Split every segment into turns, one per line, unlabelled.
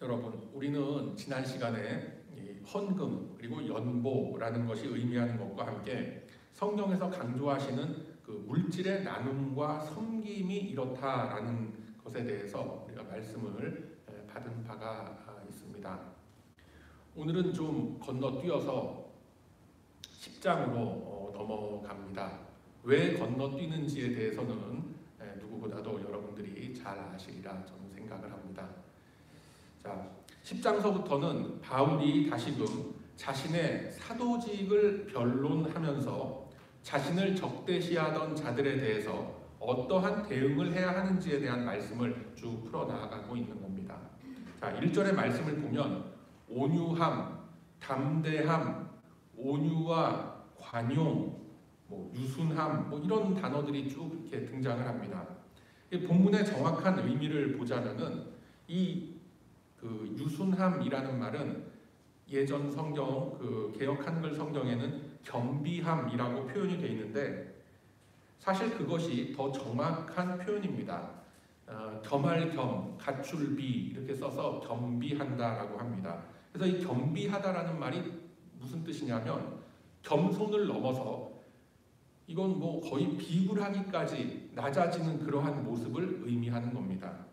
여러분, 우리는 지난 시간에 이 헌금 그리고 연보라는 것이 의미하는 것과 함께 성경에서 강조하시는 그 물질의 나눔과 섬김이 이렇다라는 것에 대해서 우리가 말씀을 받은 바가 있습니다. 오늘은 좀 건너뛰어서 10장으로 넘어갑니다. 왜 건너뛰는지에 대해서는 누구보다도 여러분들이 잘 아시리라 저는 생각을 합니다. 자, 10장서부터는 바울이 다시금 자신의 사도직을 변론하면서 자신을 적대시하던 자들에 대해서 어떠한 대응을 해야 하는지에 대한 말씀을 쭉 풀어나가고 있는 겁니다. 자, 1절의 말씀을 보면 온유함, 담대함, 온유와 관용, 유순함 이런 단어들이 쭉 이렇게 등장을 합니다. 본문의 정확한 의미를 보자면은 이 유순함이라는 말은 예전 성경 개역 한글 성경에는 겸비함이라고 표현이 되어 있는데 사실 그것이 더 정확한 표현입니다. 겸할 겸, 갖출 비 이렇게 써서 겸비한다라고 합니다. 그래서 이 겸비하다라는 말이 무슨 뜻이냐면 겸손을 넘어서 이건 거의 비굴하기까지 낮아지는 그러한 모습을 의미하는 겁니다.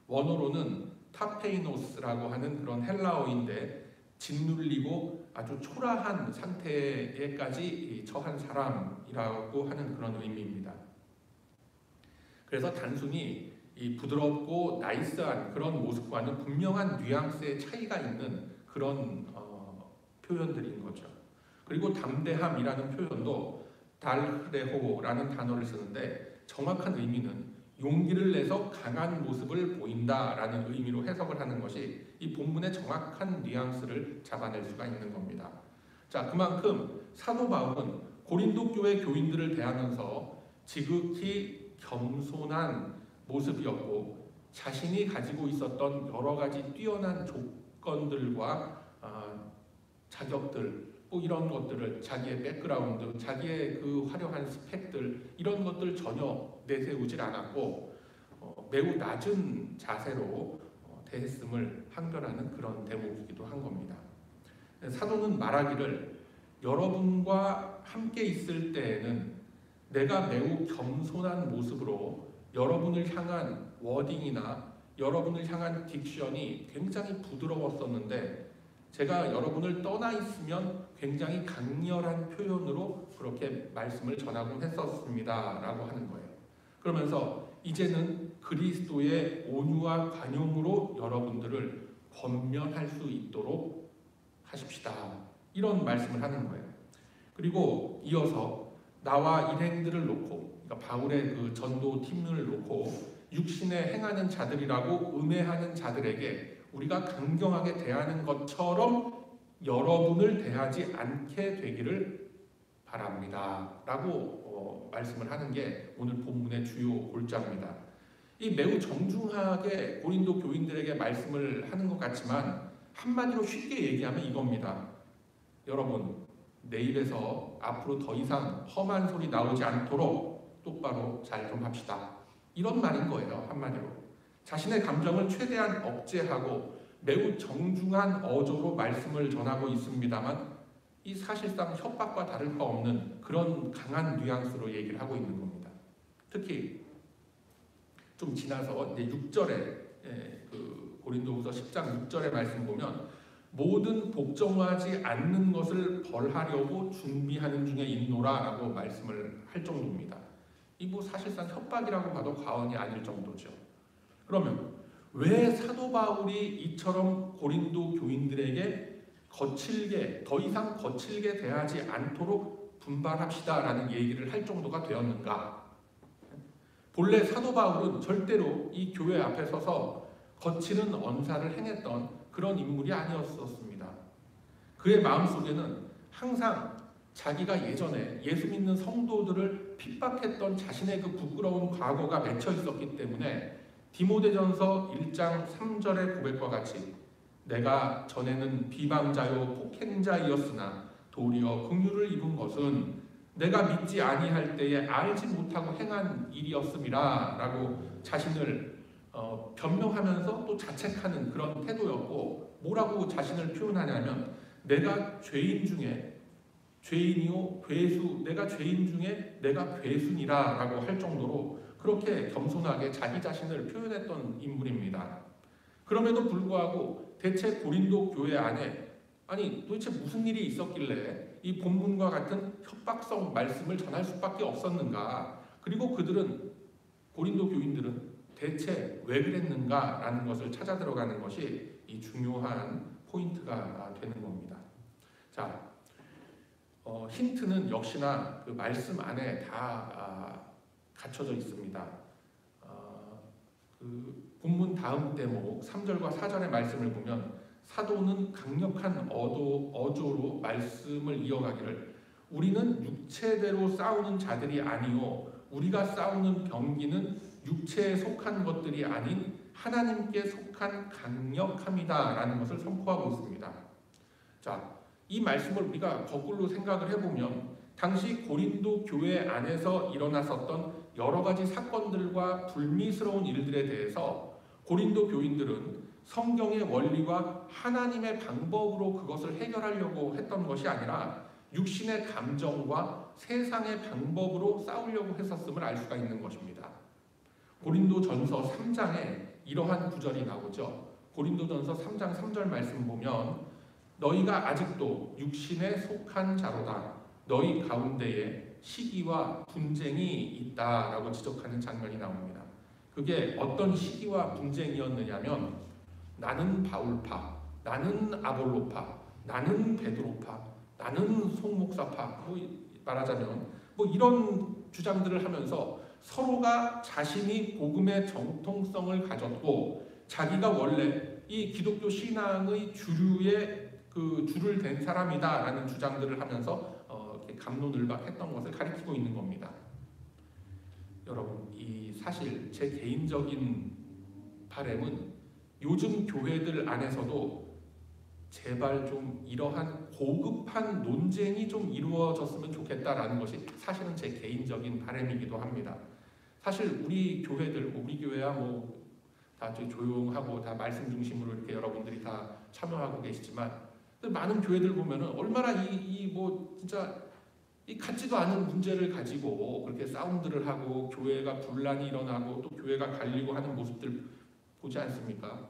원어로는 타페이노스라고 하는 그런 헬라어인데 짓눌리고 아주 초라한 상태에까지 처한 사람이라고 하는 그런 의미입니다. 그래서 단순히 이 부드럽고 나이스한 그런 모습과는 분명한 뉘앙스의 차이가 있는 그런 표현들인 거죠. 그리고 담대함이라는 표현도 달흐레호라는 단어를 쓰는데 정확한 의미는 용기를 내서 강한 모습을 보인다라는 의미로 해석을 하는 것이 이 본문의 정확한 뉘앙스를 잡아낼 수가 있는 겁니다. 자, 그만큼 사도 바울은 고린도 교회 교인들을 대하면서 지극히 겸손한 모습이었고 자신이 가지고 있었던 여러 가지 뛰어난 조건들과 자격들 이런 것들을 자기의 백그라운드, 자기의 그 화려한 스펙들 이런 것들 전혀 내세우질 않았고 매우 낮은 자세로 대했음을 항변하는 그런 대목이기도 한 겁니다. 사도는 말하기를 여러분과 함께 있을 때에는 내가 매우 겸손한 모습으로 여러분을 향한 워딩이나 여러분을 향한 딕션이 굉장히 부드러웠었는데 제가 여러분을 떠나 있으면 굉장히 강렬한 표현으로 그렇게 말씀을 전하곤 했었습니다 라고 하는 거예요. 그러면서 이제는 그리스도의 온유와 관용으로 여러분들을 권면할 수 있도록 하십시다 이런 말씀을 하는 거예요. 그리고 이어서 나와 일행들을 놓고 그러니까 바울의 그 전도 팀을 놓고 육신에 행하는 자들이라고 음해하는 자들에게 우리가 강경하게 대하는 것처럼 여러분을 대하지 않게 되기를 바랍니다 라고 말씀을 하는 게 오늘 본문의 주요 골자입니다. 이 매우 정중하게 고린도 교인들에게 말씀을 하는 것 같지만 한마디로 쉽게 얘기하면 이겁니다. 여러분, 내 입에서 앞으로 더 이상 험한 소리 나오지 않도록 똑바로 잘 좀 합시다 이런 말인 거예요. 한마디로 자신의 감정을 최대한 억제하고 매우 정중한 어조로 말씀을 전하고 있습니다만 이 사실상 협박과 다를 바 없는 그런 강한 뉘앙스로 얘기를 하고 있는 겁니다. 특히 좀 지나서 이제 6절에 고린도후서 10장 6절의 말씀 보면 모든 복종하지 않는 것을 벌하려고 준비하는 중에 있노라 라고 말씀을 할 정도입니다. 이 사실상 협박이라고 봐도 과언이 아닐 정도죠. 그러면 왜 사도 바울이 이처럼 고린도 교인들에게 더 이상 거칠게 대하지 않도록 분발합시다라는 얘기를 할 정도가 되었는가? 본래 사도 바울은 절대로 이 교회 앞에 서서 거칠은 언사를 행했던 그런 인물이 아니었습니다. 그의 마음속에는 항상 자기가 예전에 예수 믿는 성도들을 핍박했던 자신의 그 부끄러운 과거가 맺혀 있었기 때문에 디모데전서 1장 3절의 고백과 같이 내가 전에는 비방자요 폭행자이었으나 도리어 긍휼을 입은 것은 내가 믿지 아니할 때에 알지 못하고 행한 일이었음이라 라고 자신을 변명하면서 또 자책하는 그런 태도였고, 뭐라고 자신을 표현하냐면 내가 죄인 중에 죄인이요 괴수, 내가 죄인 중에 내가 괴순이라 라고 할 정도로 그렇게 겸손하게 자기 자신을 표현했던 인물입니다. 그럼에도 불구하고 대체 고린도 교회 안에 아니 도대체 무슨 일이 있었길래 이 본문과 같은 협박성 말씀을 전할 수밖에 없었는가, 그리고 고린도 교인들은 대체 왜 그랬는가라는 것을 찾아 들어가는 것이 이 중요한 포인트가 되는 겁니다. 자, 힌트는 역시나 그 말씀 안에 다 갖춰져 있습니다. 그 본문 다음 대목 3절과 4절의 말씀을 보면 사도는 강력한 어조로 말씀을 이어가기를 우리는 육체대로 싸우는 자들이 아니요 우리가 싸우는 병기는 육체에 속한 것들이 아닌 하나님께 속한 강력함이다 라는 것을 선포하고 있습니다. 자, 이 말씀을 우리가 거꾸로 생각을 해보면 당시 고린도 교회 안에서 일어났었던 여러 가지 사건들과 불미스러운 일들에 대해서 고린도 교인들은 성경의 원리와 하나님의 방법으로 그것을 해결하려고 했던 것이 아니라 육신의 감정과 세상의 방법으로 싸우려고 했었음을 알 수가 있는 것입니다. 고린도전서 3장에 이러한 구절이 나오죠. 고린도전서 3장 3절 말씀 보면 너희가 아직도 육신에 속한 자로다. 너희 가운데에 시기와 분쟁이 있다라고 지적하는 장면이 나옵니다. 그게 어떤 시기와 분쟁이었느냐면 나는 바울파, 나는 아볼로파, 나는 베드로파, 나는 송목사파, 말하자면 이런 주장들을 하면서 서로가 자신이 복음의 정통성을 가졌고 자기가 원래 이 기독교 신앙의 주류의 그 줄을 댄 사람이다라는 주장들을 하면서 갑론을박했던 것을 가리키고 있는 겁니다. 여러분, 이 사실 제 개인적인 바람은 요즘 교회들 안에서도 제발 좀 이러한 고급한 논쟁이 좀 이루어졌으면 좋겠다라는 것이 사실은 제 개인적인 바람이기도 합니다. 사실 우리 교회야 다 조용하고 다 말씀 중심으로 이렇게 여러분들이 다 참여하고 계시지만 많은 교회들 보면은 얼마나 진짜 이 같지도 않은 문제를 가지고 그렇게 싸움들을 하고 교회가 분란이 일어나고 또 교회가 갈리고 하는 모습들 보지 않습니까?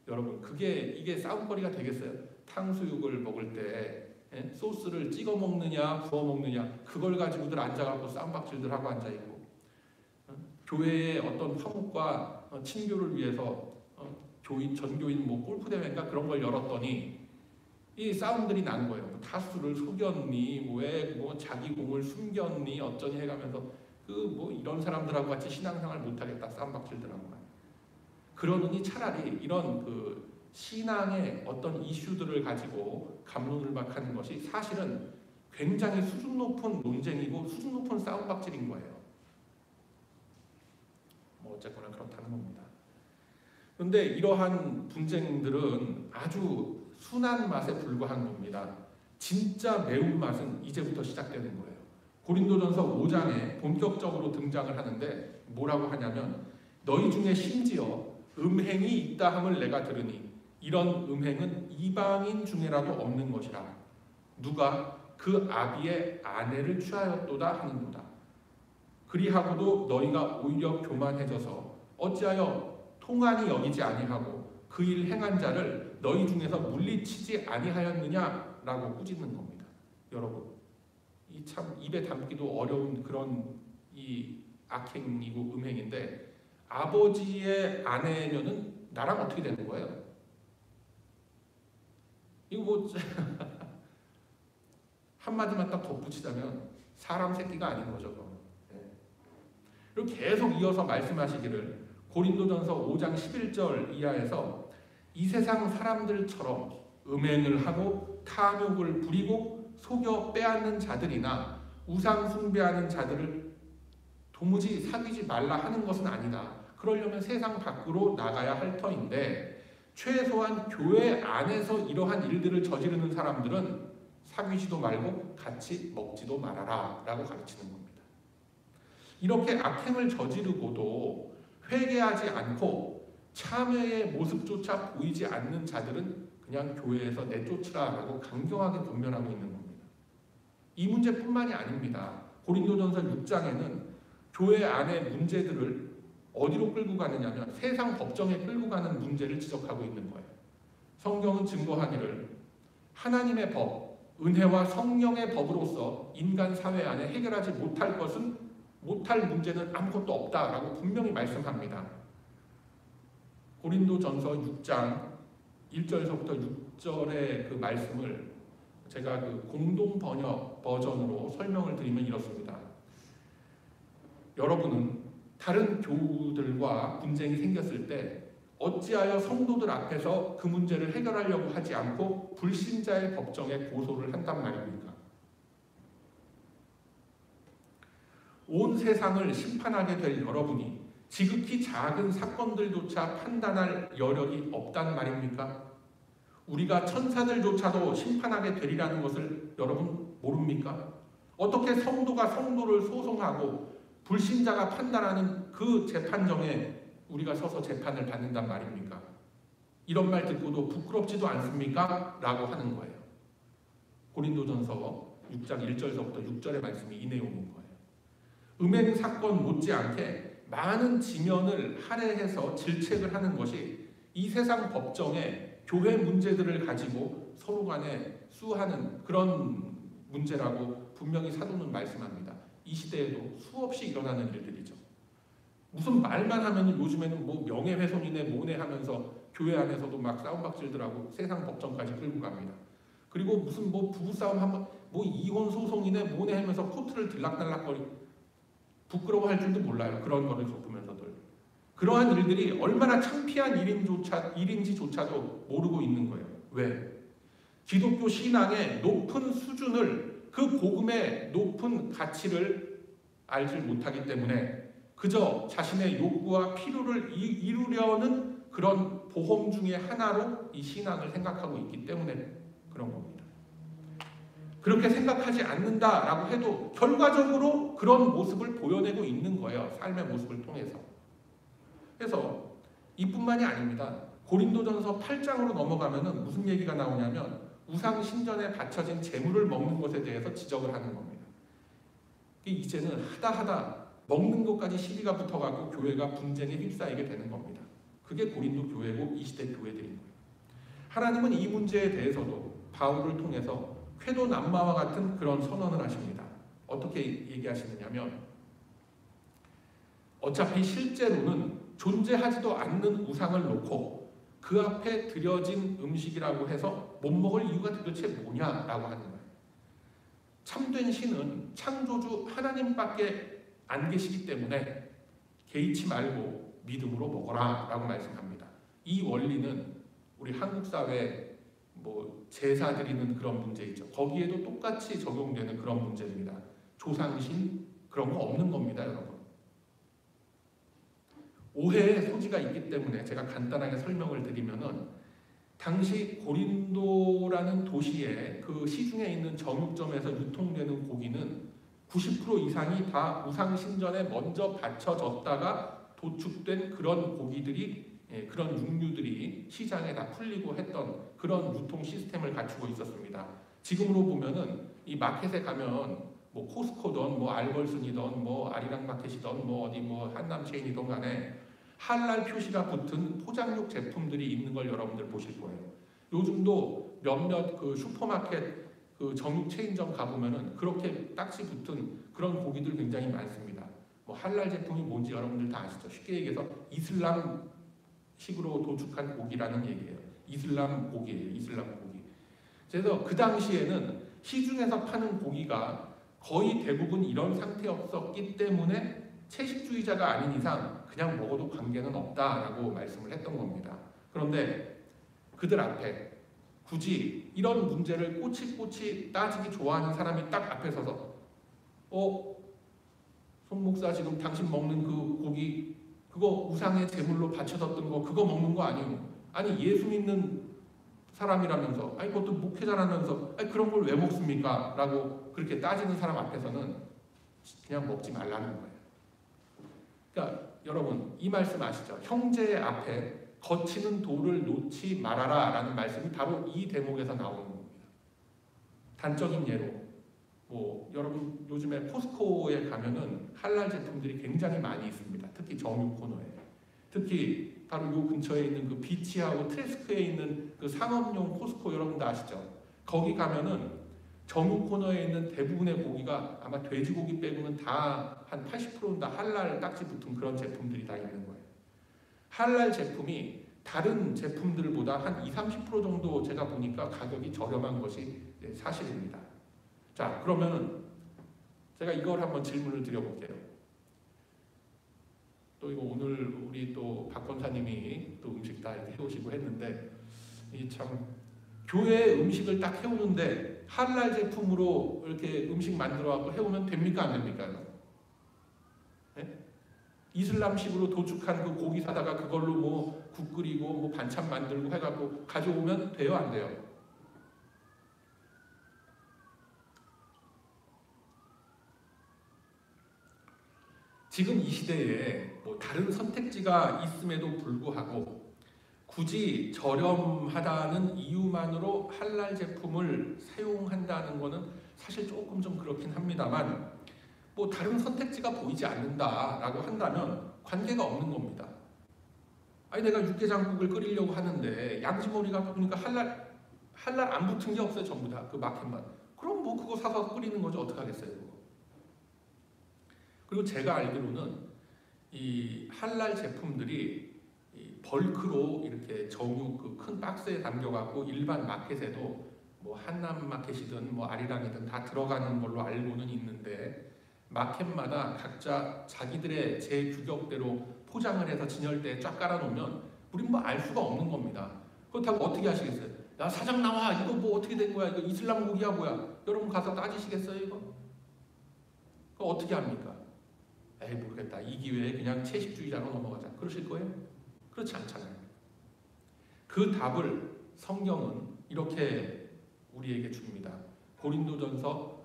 여러분, 이게 싸움거리가 되겠어요? 탕수육을 먹을 때 소스를 찍어 먹느냐 부어 먹느냐 그걸 가지고들 앉아갖고 싸움박질들 하고 앉아있고, 교회의 어떤 화목과 친교를 위해서 전교인 골프대회인가 그런 걸 열었더니 이 싸움들이 난 거예요. 타수를 속였니, 왜 자기 공을 숨겼니, 어쩌니 해가면서 이런 사람들하고 같이 신앙생활 못하겠다 싸움박질들하고. 그러느니 차라리 이런 신앙의 어떤 이슈들을 가지고 갑론을박하는 것이 사실은 굉장히 수준 높은 논쟁이고 수준 높은 싸움박질인 거예요. 어쨌거나 그렇다는 겁니다. 그런데 이러한 분쟁들은 아주 순한 맛에 불과한 겁니다. 진짜 매운맛은 이제부터 시작되는 거예요. 고린도전서 5장에 본격적으로 등장을 하는데 뭐라고 하냐면 너희 중에 심지어 음행이 있다 함을 내가 들으니 이런 음행은 이방인 중에라도 없는 것이라. 누가 그 아비의 아내를 취하였도다 하는도다. 그리하고도 너희가 오히려 교만해져서 어찌하여 통한이 여기지 아니하고 그 일 행한 자를 너희 중에서 물리치지 아니하였느냐라고 꾸짖는 겁니다. 여러분, 이 참 입에 담기도 어려운 그런 이 악행이고 음행인데 아버지의 아내면은 나랑 어떻게 되는 거예요? 이거 한마디만 딱 덧붙이자면 사람 새끼가 아닌 거죠. 그리고 계속 이어서 말씀하시기를 고린도전서 5장 11절 이하에서 이 세상 사람들처럼 음행을 하고 탐욕을 부리고 속여 빼앗는 자들이나 우상 숭배하는 자들을 도무지 사귀지 말라 하는 것은 아니다. 그러려면 세상 밖으로 나가야 할 터인데 최소한 교회 안에서 이러한 일들을 저지르는 사람들은 사귀지도 말고 같이 먹지도 말아라 라고 가르치는 겁니다. 이렇게 악행을 저지르고도 회개하지 않고 참회의 모습조차 보이지 않는 자들은 그냥 교회에서 내쫓으라라고 강경하게 권면하고 있는 겁니다. 이 문제뿐만이 아닙니다. 고린도전서 6장에는 교회 안의 문제들을 어디로 끌고 가느냐면 세상 법정에 끌고 가는 문제를 지적하고 있는 거예요. 성경은 증거하기를 하나님의 법, 은혜와 성령의 법으로서 인간 사회 안에 해결하지 못할 문제는 아무것도 없다라고 분명히 말씀합니다. 고린도전서 6장 1절에서부터 6절의 그 말씀을 제가 그 공동 번역 버전으로 설명을 드리면 이렇습니다. 여러분은 다른 교우들과 분쟁이 생겼을 때 어찌하여 성도들 앞에서 그 문제를 해결하려고 하지 않고 불신자의 법정에 고소를 한단 말입니까? 온 세상을 심판하게 될 여러분이 지극히 작은 사건들조차 판단할 여력이 없단 말입니까? 우리가 천사들조차도 심판하게 되리라는 것을 여러분 모릅니까? 어떻게 성도가 성도를 소송하고 불신자가 판단하는 그 재판정에 우리가 서서 재판을 받는단 말입니까? 이런 말 듣고도 부끄럽지도 않습니까? 라고 하는 거예요. 고린도전서 6장 1절서부터 6절의 말씀이 이 내용인 거예요. 음행 사건 못지않게 많은 지면을 할애해서 질책을 하는 것이 이 세상 법정에 교회 문제들을 가지고 서로 간에 수하는 그런 문제라고 분명히 사도는 말씀합니다. 이 시대에도 수없이 일어나는 일들이죠. 무슨 말만 하면 요즘에는 뭐 명예훼손이네 뭐네 하면서 교회 안에서도 막 싸움박질들하고 세상 법정까지 끌고 갑니다. 그리고 무슨 뭐 부부싸움 한번 뭐 이혼 소송이네 뭐네 하면서 코트를 들락날락거리 부끄러워할 줄도 몰라요. 그런 거를 보면서들. 그러한 일들이 얼마나 창피한 일인지조차도 모르고 있는 거예요. 왜? 기독교 신앙의 높은 수준을 그 복음의 높은 가치를 알지 못하기 때문에 그저 자신의 욕구와 필요를 이루려는 그런 보험 중의 하나로 이 신앙을 생각하고 있기 때문에 그런 겁니다. 그렇게 생각하지 않는다라고 해도 결과적으로 그런 모습을 보여내고 있는 거예요. 삶의 모습을 통해서. 그래서 이뿐만이 아닙니다. 고린도전서 8장으로 넘어가면은 무슨 얘기가 나오냐면 우상 신전에 바쳐진 제물을 먹는 것에 대해서 지적을 하는 겁니다. 이제는 하다 먹는 것까지 시비가 붙어가고 교회가 분쟁에 휩싸이게 되는 겁니다. 그게 고린도 교회고 이 시대 교회들인 거예요. 하나님은 이 문제에 대해서도 바울을 통해서 쾌도남마와 같은 그런 선언을 하십니다. 어떻게 얘기하시느냐면 어차피 실제로는 존재하지도 않는 우상을 놓고 그 앞에 드려진 음식이라고 해서 못 먹을 이유가 도대체 뭐냐라고 하는 거예요. 참된 신은 창조주 하나님밖에 안 계시기 때문에 개의치 말고 믿음으로 먹어라 라고 말씀합니다. 이 원리는 우리 한국 사회 뭐 제사 드리는 그런 문제 있죠. 거기에도 똑같이 적용되는 그런 문제입니다. 조상신 그런 거 없는 겁니다, 여러분. 오해의 소지가 있기 때문에 제가 간단하게 설명을 드리면은 당시 고린도라는 도시의 그 시중에 있는 정육점에서 유통되는 고기는 90% 이상이 다 우상신전에 먼저 바쳐졌다가 도축된 그런 고기들이 그런 육류들이 시장에 다 풀리고 했던 그런 유통 시스템을 갖추고 있었습니다. 지금으로 보면은 이 마켓에 가면 뭐 코스코든 뭐 알벌슨이든 뭐 아리랑 마켓이든 뭐 어디 뭐 한남 체인이든 간에 할랄 표시가 붙은 포장육 제품들이 있는 걸 여러분들 보실 거예요. 요즘도 몇몇 그 슈퍼마켓 그 정육 체인점 가보면은 그렇게 딱지 붙은 그런 고기들 굉장히 많습니다. 뭐 할랄 제품이 뭔지 여러분들 다 아시죠? 쉽게 얘기해서 이슬람식으로 도축한 고기라는 얘기예요. 이슬람 고기예요. 이슬람 고기. 그래서 그 당시에는 시중에서 파는 고기가 거의 대부분 이런 상태였었기 때문에 채식주의자가 아닌 이상 그냥 먹어도 관계는 없다라고 말씀을 했던 겁니다. 그런데 그들 앞에 굳이 이런 문제를 꼬치꼬치 따지기 좋아하는 사람이 딱 앞에 서서 손 목사 지금 당신 먹는 그 고기 그거 우상의 제물로 바쳐졌던 거 그거 먹는 거 아니에요? 아니 예수 믿는 사람이라면서 아니 그것도 목회자라면서 아니 그런 걸 왜 먹습니까? 라고 그렇게 따지는 사람 앞에서는 그냥 먹지 말라는 거예요. 그러니까 여러분 이 말씀 아시죠? 형제 앞에 거치는 돌을 놓지 말아라 라는 말씀이 바로 이 대목에서 나오는 겁니다. 단적인 예로 여러분 요즘에 포스코에 가면은 할랄 제품들이 굉장히 많이 있습니다. 특히 정육 코너에. 특히 바로 요 근처에 있는 그 비치하고 트레스크에 있는 그 상업용 포스코 여러분들 아시죠? 거기 가면은 정육 코너에 있는 대부분의 고기가 아마 돼지고기 빼고는 다 한 80%는 다 할랄 딱지 붙은 그런 제품들이 다 있는 거예요. 할랄 제품이 다른 제품들보다 한 20-30% 정도 제가 보니까 가격이 저렴한 것이 사실입니다. 자, 그러면은 제가 이걸 한번 질문을 드려볼게요. 또 이거 오늘 우리 또 박 권사님이 또 음식 다 이렇게 해오시고 했는데 이 참 교회 음식을 딱 해오는데 할랄 제품으로 이렇게 음식 만들어갖고 해오면 됩니까 안 됩니까? 네? 이슬람식으로 도축한 그 고기 사다가 그걸로 국 끓이고 반찬 만들고 해갖고 가져오면 돼요 안 돼요? 지금 이 시대에 다른 선택지가 있음에도 불구하고 굳이 저렴하다는 이유만으로 할랄 제품을 사용한다는 것은 사실 조금 좀 그렇긴 합니다만 다른 선택지가 보이지 않는다라고 한다면 관계가 없는 겁니다. 아니 내가 육개장국을 끓이려고 하는데 양지머리가 보니까 할랄 안 붙은 게 없어요. 전부 다 그 마켓만. 그럼 그거 사서 끓이는 거죠. 어떡하겠어요 그거. 그리고 제가 알기로는 이 할랄 제품들이 벌크로 이렇게 정육 그 큰 박스에 담겨갖고 일반 마켓에도 한남 마켓이든 아리랑이든 다 들어가는 걸로 알고는 있는데 마켓마다 각자 자기들의 제 규격대로 포장을 해서 진열대에 쫙 깔아놓으면 우린 알 수가 없는 겁니다. 그렇다고 어떻게 하시겠어요? 야 사장 나와 이거 어떻게 된 거야? 이거 이슬람 고기야 뭐야? 여러분 가서 따지시겠어요 이거? 그거 어떻게 합니까? 에이 모르겠다. 이 기회에 그냥 채식주의자로 넘어가자. 그러실 거예요? 그렇지 않잖아요. 그 답을 성경은 이렇게 우리에게 줍니다. 고린도전서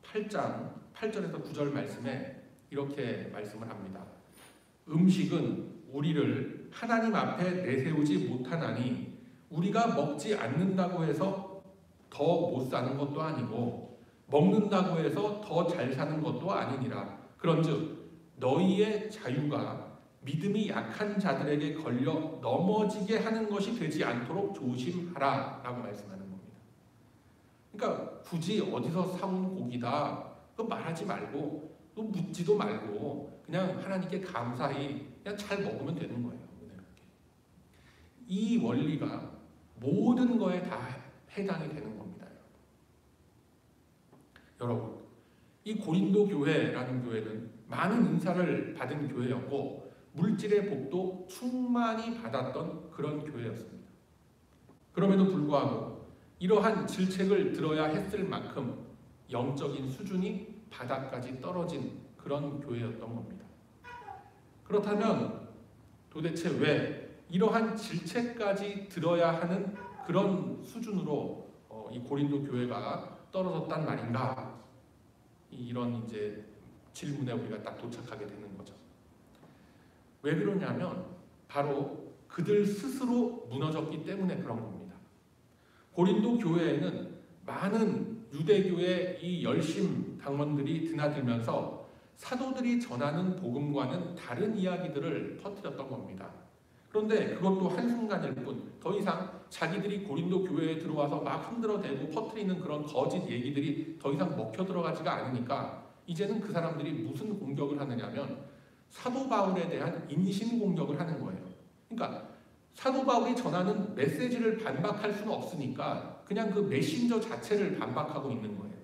8장 8절에서 9절 말씀에 이렇게 말씀을 합니다. 음식은 우리를 하나님 앞에 내세우지 못하나니 우리가 먹지 않는다고 해서 더 못 사는 것도 아니고 먹는다고 해서 더 잘 사는 것도 아니니라. 그런즉 너희의 자유가 믿음이 약한 자들에게 걸려 넘어지게 하는 것이 되지 않도록 조심하라 라고 말씀하는 겁니다. 그러니까 굳이 어디서 사온 고기다 그거 말하지 말고 또 묻지도 말고 그냥 하나님께 감사히 그냥 잘 먹으면 되는 거예요. 이 원리가 모든 거에 다 해당이 되는 겁니다. 여러분, 이 고린도 교회라는 교회는 많은 은사를 받은 교회였고 물질의 복도 충만히 받았던 그런 교회였습니다. 그럼에도 불구하고 이러한 질책을 들어야 했을 만큼 영적인 수준이 바닥까지 떨어진 그런 교회였던 겁니다. 그렇다면 도대체 왜 이러한 질책까지 들어야 하는 그런 수준으로 이 고린도 교회가 떨어졌단 말인가? 이런 이제 질문에 우리가 딱 도착하게 되는 거죠. 왜 그러냐면 바로 그들 스스로 무너졌기 때문에 그런 겁니다. 고린도 교회에는 많은 유대교의 이 열심 당원들이 드나들면서 사도들이 전하는 복음과는 다른 이야기들을 퍼뜨렸던 겁니다. 그런데 그것도 한순간일 뿐 더 이상 자기들이 고린도 교회에 들어와서 막 흔들어대고 퍼뜨리는 그런 거짓 얘기들이 더 이상 먹혀 들어가지가 않으니까 이제는 그 사람들이 무슨 공격을 하느냐면 사도 바울에 대한 인신 공격을 하는 거예요. 그러니까 사도 바울이 전하는 메시지를 반박할 수는 없으니까 그냥 그 메신저 자체를 반박하고 있는 거예요.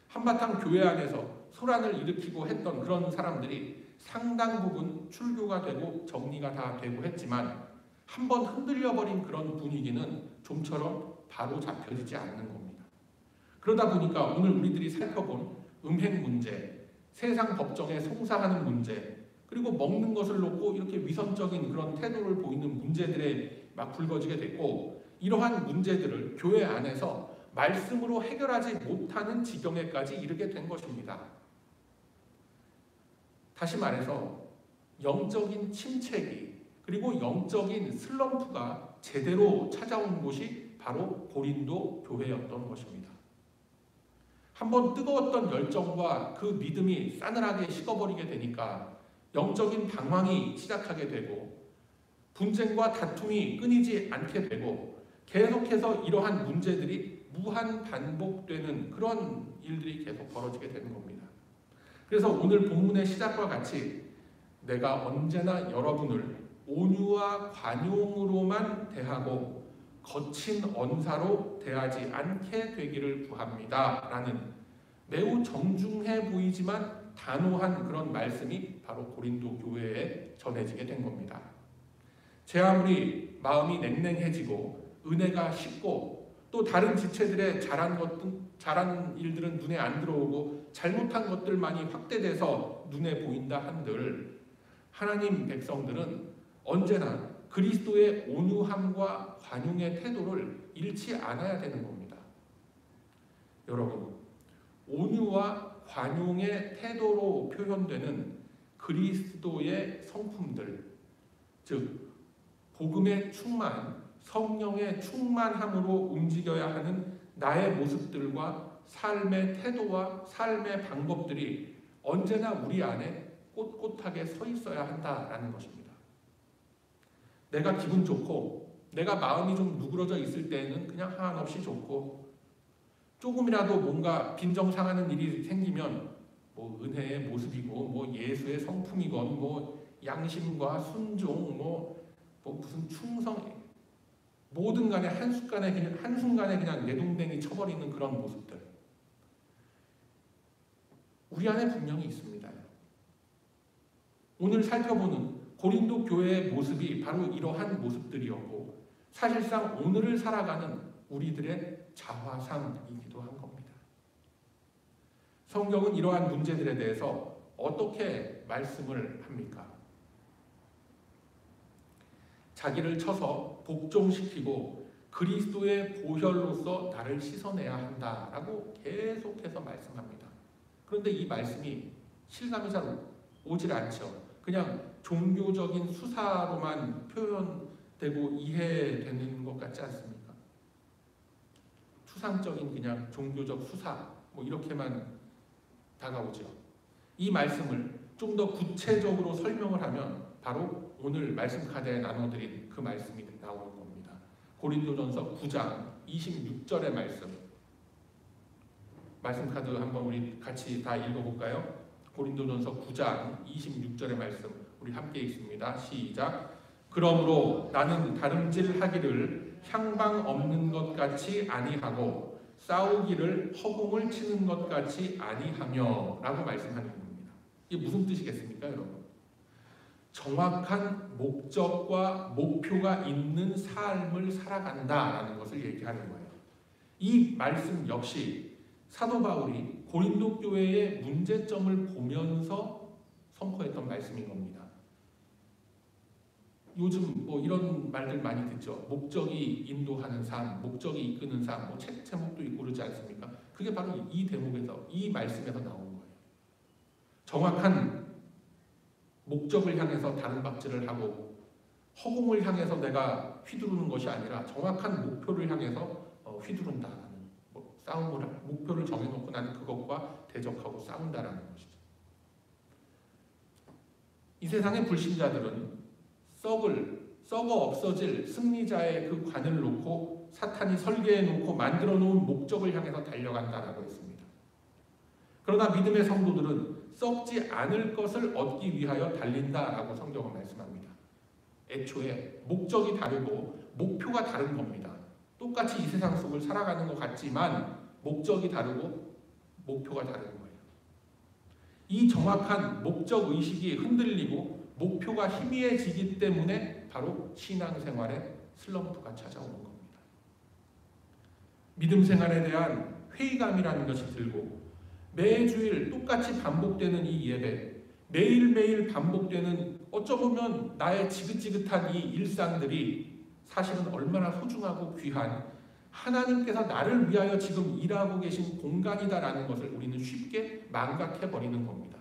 한바탕 교회 안에서 소란을 일으키고 했던 그런 사람들이 상당 부분 출교가 되고 정리가 다 되고 했지만 한번 흔들려버린 그런 분위기는 좀처럼 바로 잡혀지지 않는 겁니다. 그러다 보니까 오늘 우리들이 살펴본 음행 문제, 세상 법정에 송사하는 문제, 그리고 먹는 것을 놓고 이렇게 위선적인 그런 태도를 보이는 문제들에 막 불거지게 됐고 이러한 문제들을 교회 안에서 말씀으로 해결하지 못하는 지경에까지 이르게 된 것입니다. 다시 말해서 영적인 침체기 그리고 영적인 슬럼프가 제대로 찾아온 곳이 바로 고린도 교회였던 것입니다. 한번 뜨거웠던 열정과 그 믿음이 싸늘하게 식어버리게 되니까 영적인 방황이 시작하게 되고 분쟁과 다툼이 끊이지 않게 되고 계속해서 이러한 문제들이 무한 반복되는 그런 일들이 계속 벌어지게 되는 겁니다. 그래서 오늘 본문의 시작과 같이 내가 언제나 여러분을 온유와 관용으로만 대하고 거친 언사로 대하지 않게 되기를 구합니다. 라는 매우 정중해 보이지만 단호한 그런 말씀이 바로 고린도 교회에 전해지게 된 겁니다. 제 아무리 마음이 냉랭해지고 은혜가 식고 또 다른 지체들의 잘한 일들은 눈에 안 들어오고 잘못한 것들만이 확대돼서 눈에 보인다 한들 하나님 백성들은 언제나 그리스도의 온유함과 관용의 태도를 잃지 않아야 되는 겁니다. 여러분, 온유와 관용의 태도로 표현되는 그리스도의 성품들, 즉 복음의 충만, 성령의 충만함으로 움직여야 하는 나의 모습들과 삶의 태도와 삶의 방법들이 언제나 우리 안에 꼿꼿하게 서 있어야 한다라는 것입니다. 내가 기분 좋고 내가 마음이 좀 누그러져 있을 때에는 그냥 한없이 좋고 조금이라도 뭔가 빈정상하는 일이 생기면 뭐 은혜의 모습이고 뭐 예수의 성품이건 뭐 양심과 순종 뭐 무슨 충성 뭐든 간에 한순간에 그냥 내동댕이 쳐버리는 그런 모습들 우리 안에 분명히 있습니다. 오늘 살펴보는 고린도 교회의 모습이 바로 이러한 모습들이었고 사실상 오늘을 살아가는 우리들의 자화상이기도 한 겁니다. 성경은 이러한 문제들에 대해서 어떻게 말씀을 합니까? 자기를 쳐서 복종시키고 그리스도의 보혈로서 나를 씻어내야 한다라고 계속해서 말씀합니다. 그런데 이 말씀이 실감이 잘 오질 않죠. 그냥 종교적인 수사로만 표현되고 이해되는 것 같지 않습니까? 추상적인 그냥 종교적 수사 뭐 이렇게만 다가오죠. 이 말씀을 좀 더 구체적으로 설명을 하면 바로 오늘 말씀 카드에 나눠드린 그 말씀이 나오는 겁니다. 고린도전서 9장 26절의 말씀 카드 한번 우리 같이 다 읽어볼까요? 고린도전서 9장 26절의 말씀 우리 함께 읽습니다. 시작. 그러므로 나는 다름질하기를 향방 없는 것 같이 아니하고 싸우기를 허공을 치는 것 같이 아니하며 라고 말씀하는 겁니다. 이게 무슨 뜻이겠습니까, 여러분? 정확한 목적과 목표가 있는 삶을 살아간다라는 것을 얘기하는 거예요. 이 말씀 역시 사도 바울이 고린도 교회의 문제점을 보면서 선포했던 말씀인 겁니다. 요즘 뭐 이런 말들 많이 듣죠. 목적이 인도하는 삶, 목적이 이끄는 삶, 뭐 책 제목도 있고 그러지 않습니까? 그게 바로 이 대목에서, 이 말씀에서 나오는 거예요. 정확한 목적을 향해서 다른 박질을 하고 허공을 향해서 내가 휘두르는 것이 아니라 정확한 목표를 향해서 휘두른다라는 싸움을 목표를 정해놓고 나는 그것과 대적하고 싸운다라는 것이죠. 이 세상의 불신자들은 썩어 없어질 승리자의 그 관을 놓고 사탄이 설계해놓고 만들어 놓은 목적을 향해서 달려간다라고 했습니다. 그러나 믿음의 성도들은 썩지 않을 것을 얻기 위하여 달린다라고 성경은 말씀합니다. 애초에 목적이 다르고 목표가 다른 겁니다. 똑같이 이 세상 속을 살아가는 것 같지만 목적이 다르고 목표가 다른 거예요. 이 정확한 목적의식이 흔들리고 목표가 희미해지기 때문에 바로 신앙생활에 슬럼프가 찾아오는 겁니다. 믿음 생활에 대한 회의감이라는 것이 들고 매주일 똑같이 반복되는 이 예배, 매일매일 반복되는 어쩌보면 나의 지긋지긋한 이 일상들이 사실은 얼마나 소중하고 귀한 하나님께서 나를 위하여 지금 일하고 계신 공간이다라는 것을 우리는 쉽게 망각해버리는 겁니다.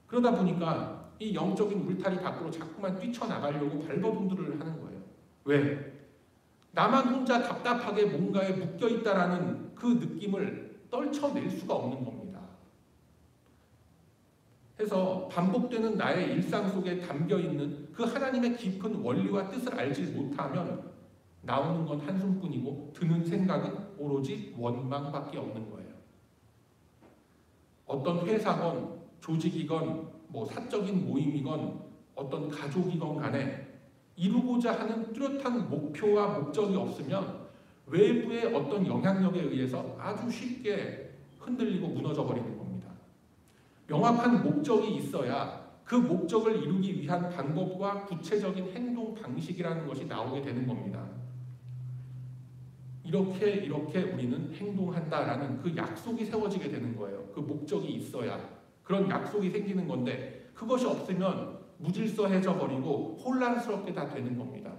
그러다 보니까 이 영적인 울타리 밖으로 자꾸만 뛰쳐나가려고 발버둥들을 하는 거예요. 왜? 나만 혼자 답답하게 뭔가에 묶여있다라는 그 느낌을 떨쳐낼 수가 없는 겁니다. 해서 반복되는 나의 일상 속에 담겨있는 그 하나님의 깊은 원리와 뜻을 알지 못하면 나오는 건 한숨뿐이고 드는 생각은 오로지 원망밖에 없는 거예요. 어떤 회사건 조직이건 사적인 모임이건 어떤 가족이건 간에 이루고자 하는 뚜렷한 목표와 목적이 없으면 외부의 어떤 영향력에 의해서 아주 쉽게 흔들리고 무너져 버리는 겁니다. 명확한 목적이 있어야 그 목적을 이루기 위한 방법과 구체적인 행동 방식이라는 것이 나오게 되는 겁니다. 이렇게 우리는 행동한다라는 그 약속이 세워지게 되는 거예요. 그 목적이 있어야 그런 약속이 생기는 건데 그것이 없으면 무질서해져 버리고 혼란스럽게 다 되는 겁니다.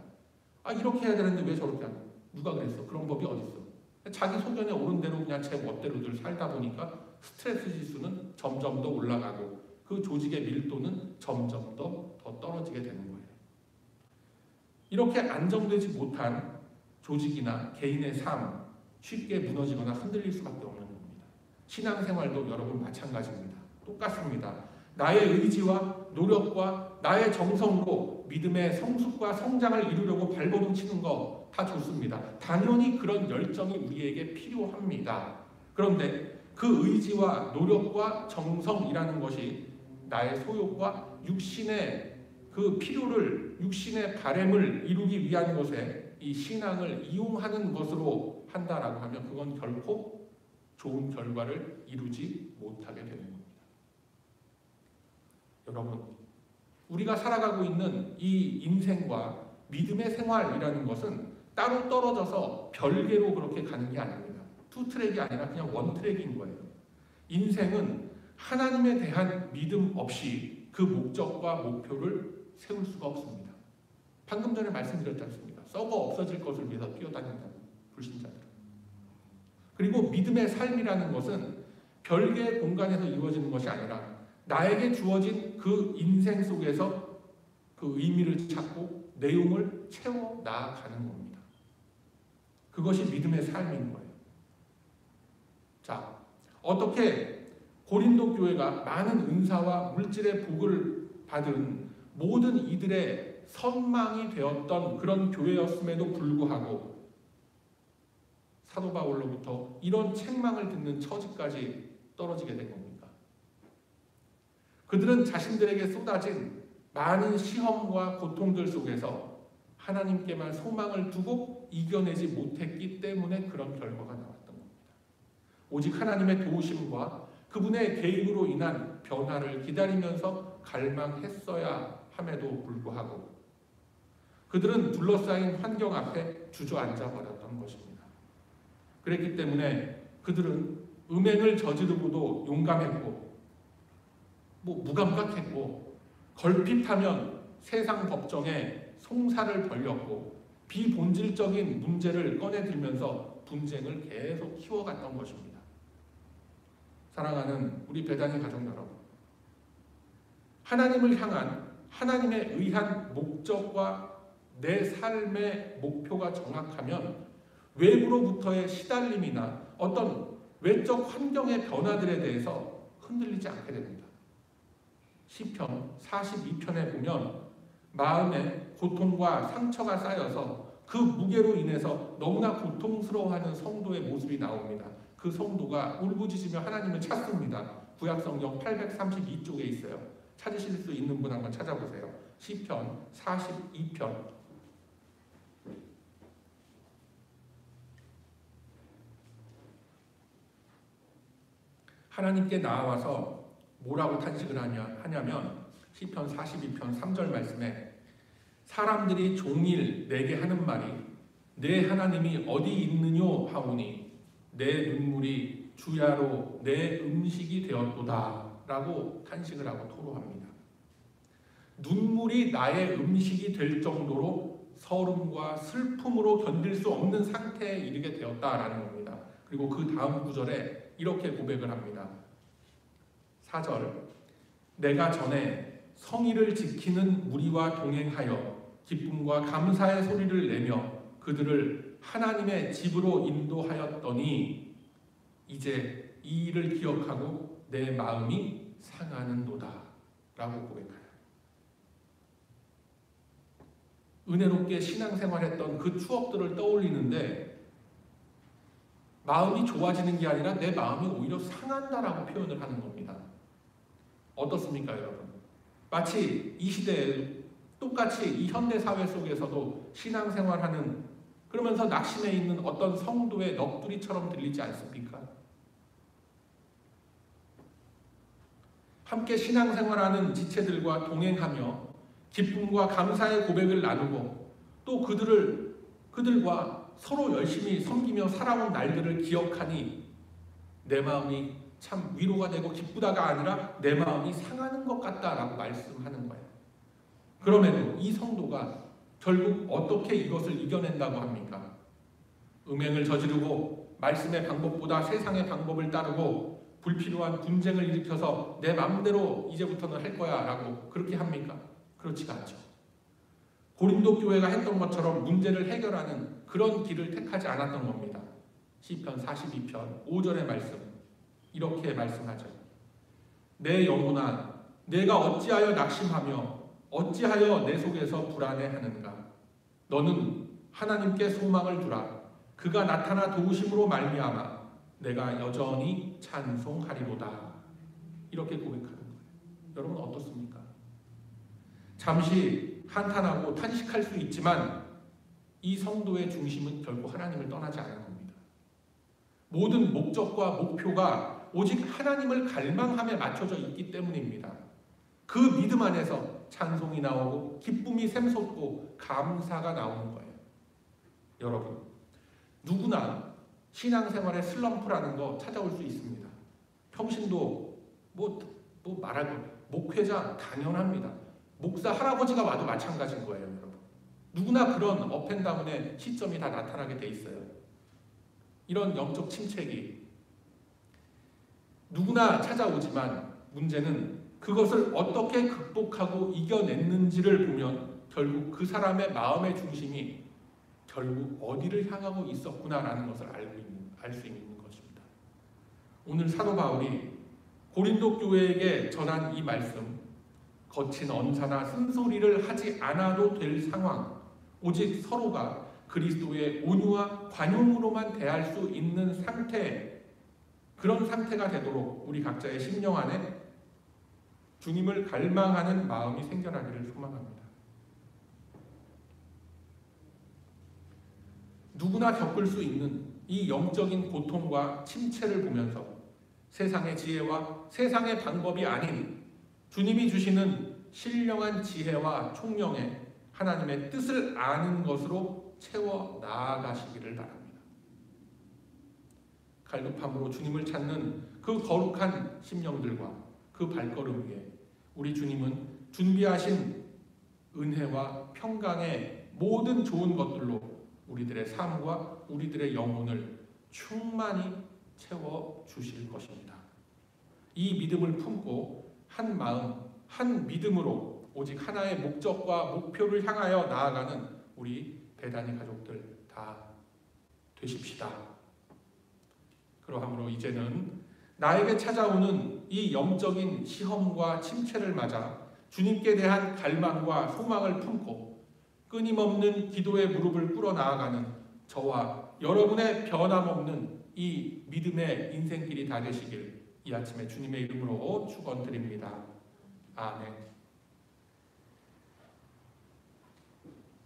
이렇게 해야 되는데 왜 저렇게 하냐? 누가 그랬어? 그런 법이 어딨어? 자기 소견에 오른 대로 그냥 제 멋대로들 살다 보니까 스트레스 지수는 점점 더 올라가고 그 조직의 밀도는 점점 더 떨어지게 되는 거예요. 이렇게 안정되지 못한 조직이나 개인의 삶 쉽게 무너지거나 흔들릴 수밖에 없는 겁니다. 신앙생활도 여러분 마찬가지입니다. 똑같습니다. 나의 의지와 노력과 나의 정성으로 믿음의 성숙과 성장을 이루려고 발버둥 치는 거 다 좋습니다. 당연히 그런 열정이 우리에게 필요합니다. 그런데 그 의지와 노력과 정성이라는 것이 나의 소욕과 육신의 그 필요를, 육신의 바램을 이루기 위한 것에 이 신앙을 이용하는 것으로 한다라고 하면 그건 결코 좋은 결과를 이루지 못하게 되는 겁니다. 여러분, 우리가 살아가고 있는 이 인생과 믿음의 생활이라는 것은 따로 떨어져서 별개로 그렇게 가는 게 아닙니다. 투 트랙이 아니라 그냥 원 트랙인 거예요. 인생은 하나님에 대한 믿음 없이 그 목적과 목표를 세울 수가 없습니다. 방금 전에 말씀드렸지 않습니까? 썩어 없어질 것을 위해서 뛰어다닌다는 불신자들은. 그리고 믿음의 삶이라는 것은 별개의 공간에서 이루어지는 것이 아니라 나에게 주어진 그 인생 속에서 그 의미를 찾고 내용을 채워 나아가는 겁니다. 그것이 믿음의 삶인 거예요. 자, 어떻게 고린도 교회가 많은 은사와 물질의 복을 받은 모든 이들의 선망이 되었던 그런 교회였음에도 불구하고 사도 바울로부터 이런 책망을 듣는 처지까지 떨어지게 된 겁니까? 그들은 자신들에게 쏟아진 많은 시험과 고통들 속에서 하나님께만 소망을 두고 이겨내지 못했기 때문에 그런 결과가 나왔던 겁니다. 오직 하나님의 도우심과 그분의 개입으로 인한 변화를 기다리면서 갈망했어야 함에도 불구하고 그들은 둘러싸인 환경 앞에 주저앉아 버렸던 것입니다. 그랬기 때문에 그들은 음행을 저지르고도 용감했고 무감각했고 걸핏하면 세상 법정에 송사를 벌였고 비본질적인 문제를 꺼내들면서 분쟁을 계속 키워갔던 것입니다. 사랑하는 우리 배단의 가족 여러분, 하나님을 향한 하나님의 의한 목적과 내 삶의 목표가 정확하면 외부로부터의 시달림이나 어떤 외적 환경의 변화들에 대해서 흔들리지 않게 됩니다. 시편 42편에 보면 마음에 고통과 상처가 쌓여서 그 무게로 인해서 너무나 고통스러워하는 성도의 모습이 나옵니다. 그 성도가 울부짖으며 하나님을 찾습니다. 구약성경 832쪽에 있어요. 찾으실 수 있는 분 한번 찾아보세요. 시편 42편. 하나님께 나와서 뭐라고 탄식을 하냐면 시편 42편 3절 말씀에 사람들이 종일 내게 하는 말이 내 하나님이 어디 있느뇨 하오니 내 눈물이 주야로 내 음식이 되었도다 라고 탄식을 하고 토로합니다. 눈물이 나의 음식이 될 정도로 서름과 슬픔으로 견딜 수 없는 상태에 이르게 되었다라는 겁니다. 그리고 그 다음 구절에 이렇게 고백을 합니다. 4절 내가 전에 성의를 지키는 무리와 동행하여 기쁨과 감사의 소리를 내며 그들을 하나님의 집으로 인도하였더니 이제 이 일을 기억하고 내 마음이 상하는도다 라고 고백하여 은혜롭게 신앙생활했던 그 추억들을 떠올리는데 마음이 좋아지는 게 아니라 내 마음이 오히려 상한다라고 표현을 하는 겁니다. 어떻습니까, 여러분? 마치 이 시대에 똑같이 이 현대 사회 속에서도 신앙생활하는 그러면서 낙심해 있는 어떤 성도의 넋두리처럼 들리지 않습니까? 함께 신앙생활하는 지체들과 동행하며 기쁨과 감사의 고백을 나누고 또 그들과 서로 열심히 섬기며 살아온 날들을 기억하니 내 마음이 참 위로가 되고 기쁘다가 아니라 내 마음이 상하는 것 같다라고 말씀하는 거예요. 그럼에도 이 성도가 결국 어떻게 이것을 이겨낸다고 합니까? 음행을 저지르고 말씀의 방법보다 세상의 방법을 따르고 불필요한 분쟁을 일으켜서 내 마음대로 이제부터는 할 거야 라고 그렇게 합니까? 그렇지가 않죠. 고린도 교회가 했던 것처럼 문제를 해결하는 그런 길을 택하지 않았던 겁니다. 시편 42편 5절의 말씀 이렇게 말씀하죠. 내 영혼아 내가 어찌하여 낙심하며 어찌하여 내 속에서 불안해하는가. 너는 하나님께 소망을 두라. 그가 나타나 도우심으로 말미암아 내가 여전히 찬송하리로다. 이렇게 고백하는 거예요. 여러분 어떻습니까? 잠시 한탄하고 탄식할 수 있지만 이 성도의 중심은 결국 하나님을 떠나지 않은 겁니다. 모든 목적과 목표가 오직 하나님을 갈망함에 맞춰져 있기 때문입니다. 그 믿음 안에서 찬송이 나오고 기쁨이 샘솟고 감사가 나오는 거예요. 여러분 누구나 신앙생활에 슬럼프라는 거 찾아올 수 있습니다. 평신도 말할 거 목회자 당연합니다. 목사 할아버지가 와도 마찬가지인 거예요. 여러분 누구나 그런 업앤다운의 시점이 다 나타나게 돼 있어요. 이런 영적 침체기 누구나 찾아오지만 문제는 그것을 어떻게 극복하고 이겨냈는지를 보면 결국 그 사람의 마음의 중심이 결국 어디를 향하고 있었구나라는 것을 알 수 있는 것입니다. 오늘 사도 바울이 고린도 교회에게 전한 이 말씀 거친 언사나 쓴소리를 하지 않아도 될 상황 오직 서로가 그리스도의 온유와 관용으로만 대할 수 있는 상태 그런 상태가 되도록 우리 각자의 심령 안에 주님을 갈망하는 마음이 생겨나기를 소망합니다. 누구나 겪을 수 있는 이 영적인 고통과 침체를 보면서 세상의 지혜와 세상의 방법이 아닌 주님이 주시는 신령한 지혜와 총명에 하나님의 뜻을 아는 것으로 채워 나아가시기를 바랍니다. 갈급함으로 주님을 찾는 그 거룩한 심령들과 그 발걸음 위에 우리 주님은 준비하신 은혜와 평강의 모든 좋은 것들로 우리들의 삶과 우리들의 영혼을 충만히 채워주실 것입니다. 이 믿음을 품고 한 마음, 한 믿음으로 오직 하나의 목적과 목표를 향하여 나아가는 우리 배단위 가족들 다 되십시다. 그러함으로 이제는 나에게 찾아오는 이 영적인 시험과 침체를 맞아 주님께 대한 갈망과 소망을 품고 끊임없는 기도의 무릎을 꿇어 나아가는 저와 여러분의 변함없는 이 믿음의 인생길이 다 되시길 이 아침에 주님의 이름으로 축원드립니다. 아멘.